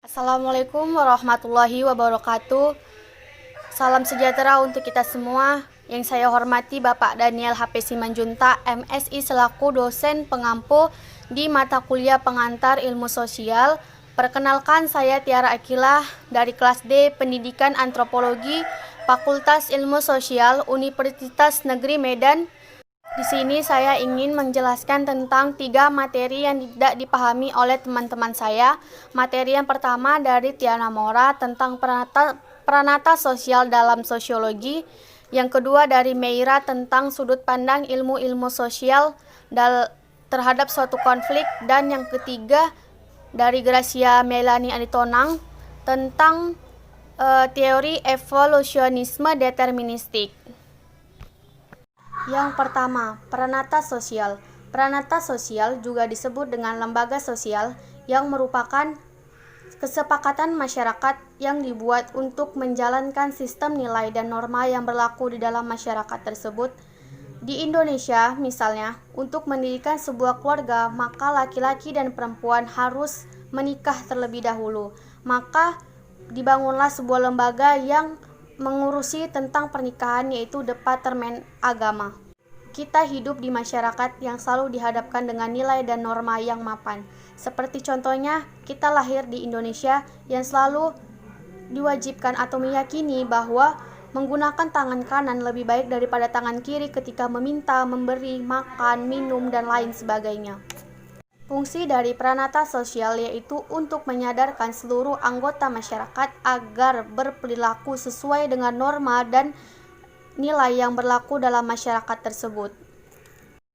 Assalamualaikum warahmatullahi wabarakatuh. Salam sejahtera untuk kita semua. Yang saya hormati Bapak Daniel HP Simanjuntak, MSI selaku dosen pengampu di mata kuliah pengantar ilmu sosial. Perkenalkan, saya Tiara Akilah dari kelas D Pendidikan Antropologi Fakultas Ilmu Sosial Universitas Negeri Medan. Di sini saya ingin menjelaskan tentang 3 materi yang tidak dipahami oleh teman-teman saya. Materi yang pertama dari Tiana Mora tentang peranata sosial dalam sosiologi. Yang kedua dari Meira tentang sudut pandang ilmu-ilmu sosial terhadap suatu konflik. Dan yang ketiga dari Gracia Melanie Aditonang tentang teori evolusionisme deterministik. Yang pertama, peranata sosial. Peranata sosial juga disebut dengan lembaga sosial yang merupakan kesepakatan masyarakat yang dibuat untuk menjalankan sistem nilai dan norma yang berlaku di dalam masyarakat tersebut. Di Indonesia, misalnya, untuk mendirikan sebuah keluarga, maka laki-laki dan perempuan harus menikah terlebih dahulu. Maka dibangunlah sebuah lembaga yang mengurusi tentang pernikahan, yaitu Departemen Agama. Kita hidup di masyarakat yang selalu dihadapkan dengan nilai dan norma yang mapan. Seperti contohnya, kita lahir di Indonesia yang selalu diwajibkan atau meyakini bahwa menggunakan tangan kanan lebih baik daripada tangan kiri ketika meminta, memberi, makan, minum, dan lain sebagainya. Fungsi dari peranata sosial yaitu untuk menyadarkan seluruh anggota masyarakat agar berperilaku sesuai dengan norma dan nilai yang berlaku dalam masyarakat tersebut.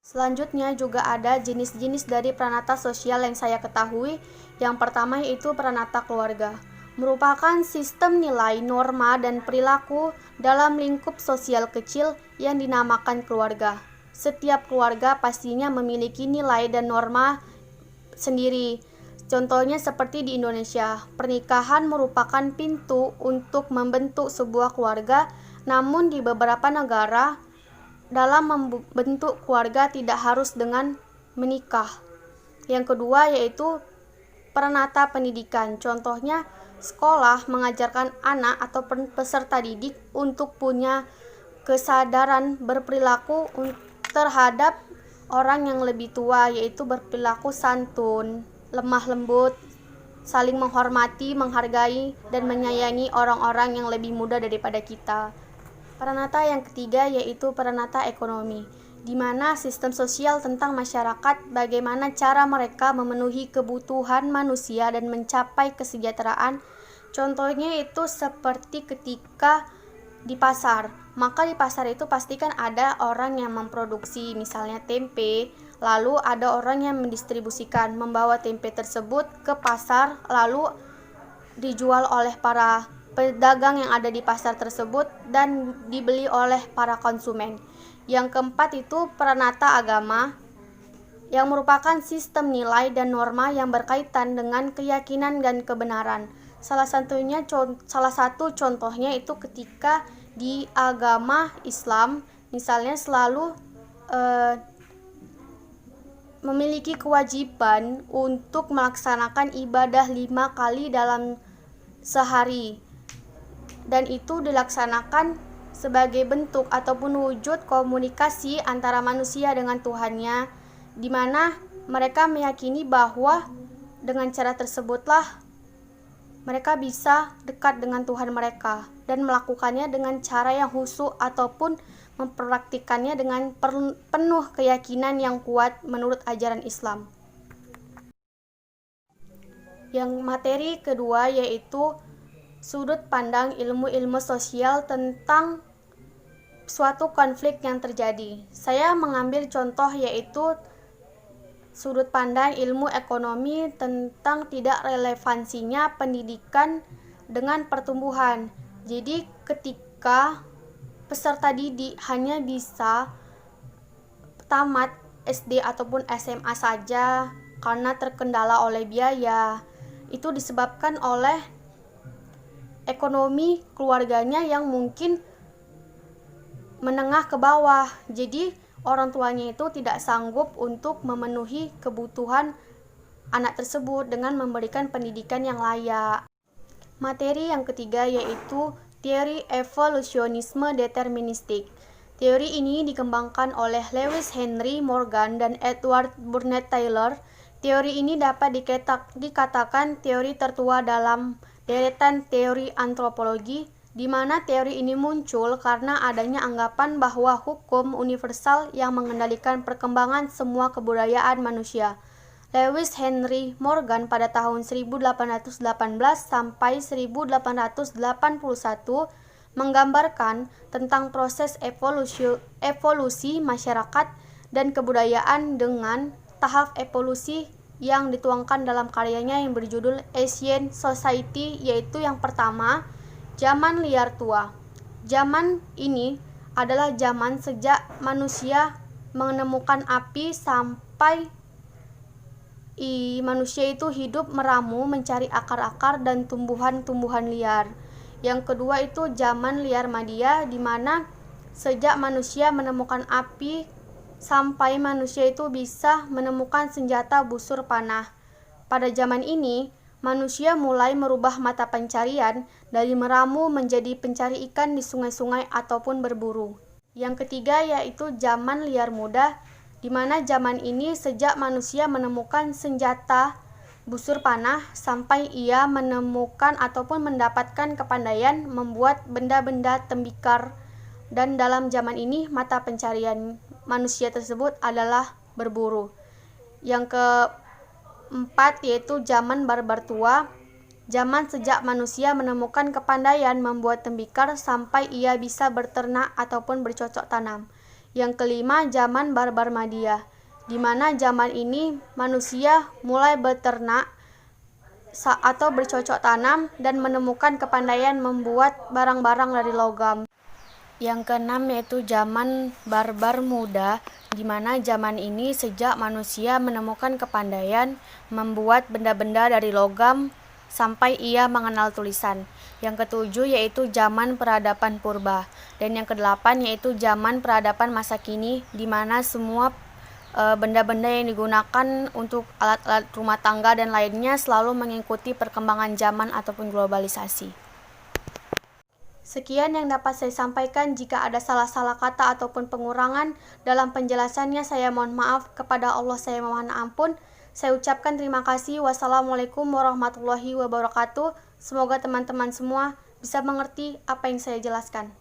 Selanjutnya juga ada jenis-jenis dari peranata sosial yang saya ketahui. Yang pertama yaitu peranata keluarga. Merupakan sistem nilai, norma, dan perilaku dalam lingkup sosial kecil yang dinamakan keluarga. Setiap keluarga pastinya memiliki nilai dan norma sendiri. Contohnya seperti di Indonesia, pernikahan merupakan pintu untuk membentuk sebuah keluarga. Namun di beberapa negara, dalam membentuk keluarga tidak harus dengan menikah. Yang kedua yaitu peranata pendidikan. Contohnya, sekolah mengajarkan anak atau peserta didik untuk punya kesadaran berperilaku terhadap orang yang lebih tua, yaitu berperilaku santun, lemah lembut, saling menghormati, menghargai, dan menyayangi orang-orang yang lebih muda daripada kita. Peranata yang ketiga yaitu peranata ekonomi, di mana sistem sosial tentang masyarakat, bagaimana cara mereka memenuhi kebutuhan manusia dan mencapai kesejahteraan. Contohnya itu seperti ketika di pasar, maka di pasar itu pastikan ada orang yang memproduksi misalnya tempe, lalu ada orang yang mendistribusikan, membawa tempe tersebut ke pasar, lalu dijual oleh para pedagang yang ada di pasar tersebut dan dibeli oleh para konsumen. Yang keempat itu peranata agama, yang merupakan sistem nilai dan norma yang berkaitan dengan keyakinan dan kebenaran. Salah satu contohnya itu ketika di agama Islam, misalnya selalu memiliki kewajiban untuk melaksanakan ibadah 5 kali dalam sehari. Dan itu dilaksanakan sebagai bentuk ataupun wujud komunikasi antara manusia dengan Tuhannya, di mana mereka meyakini bahwa dengan cara tersebutlah mereka bisa dekat dengan Tuhan mereka dan melakukannya dengan cara yang khusyuk ataupun mempraktikkannya dengan penuh keyakinan yang kuat menurut ajaran Islam. Yang materi kedua yaitu sudut pandang ilmu-ilmu sosial tentang suatu konflik yang terjadi. Saya mengambil contoh yaitu sudut pandang ilmu ekonomi tentang tidak relevansinya pendidikan dengan pertumbuhan. Jadi ketika peserta didik hanya bisa tamat SD ataupun SMA saja karena terkendala oleh biaya, itu disebabkan oleh ekonomi keluarganya yang mungkin menengah ke bawah. Jadi orang tuanya itu tidak sanggup untuk memenuhi kebutuhan anak tersebut dengan memberikan pendidikan yang layak. Materi yang ketiga yaitu teori evolusionisme deterministik. Teori ini dikembangkan oleh Lewis Henry Morgan dan Edward Burnett Taylor. Teori ini dapat dikatakan teori tertua dalam deretan teori antropologi, di mana teori ini muncul karena adanya anggapan bahwa hukum universal yang mengendalikan perkembangan semua kebudayaan manusia. Lewis Henry Morgan pada tahun 1818 sampai 1881 menggambarkan tentang proses evolusi masyarakat dan kebudayaan dengan tahap evolusi yang dituangkan dalam karyanya yang berjudul Ancient Society, yaitu yang pertama, zaman liar tua. Zaman ini adalah zaman sejak manusia menemukan api sampai manusia itu hidup meramu mencari akar-akar dan tumbuhan-tumbuhan liar. Yang kedua itu zaman liar madia, di mana sejak manusia menemukan api sampai manusia itu bisa menemukan senjata busur panah. Pada zaman ini, manusia mulai merubah mata pencarian dari meramu menjadi pencari ikan di sungai-sungai ataupun berburu. Yang ketiga yaitu zaman liar muda, di mana zaman ini sejak manusia menemukan senjata busur panah sampai ia menemukan ataupun mendapatkan kepandaian membuat benda-benda tembikar, dan dalam zaman ini mata pencarian manusia tersebut adalah berburu. Yang keempat yaitu zaman barbar tua, zaman sejak manusia menemukan kepandaian membuat tembikar sampai ia bisa berternak ataupun bercocok tanam. Yang kelima, zaman barbar madia, di mana zaman ini manusia mulai berternak atau bercocok tanam dan menemukan kepandaian membuat barang-barang dari logam. Yang keenam yaitu zaman barbar muda, di mana zaman ini sejak manusia menemukan kepandaian membuat benda-benda dari logam sampai ia mengenal tulisan. Yang ketujuh yaitu zaman peradaban purba, dan yang kedelapan yaitu zaman peradaban masa kini, di mana semua benda-benda yang digunakan untuk alat-alat rumah tangga dan lainnya selalu mengikuti perkembangan zaman ataupun globalisasi. Sekian yang dapat saya sampaikan. Jika ada salah-salah kata ataupun pengurangan dalam penjelasannya, saya mohon maaf. Kepada Allah saya mohon ampun. Saya ucapkan terima kasih. Wassalamualaikum warahmatullahi wabarakatuh. Semoga teman-teman semua bisa mengerti apa yang saya jelaskan.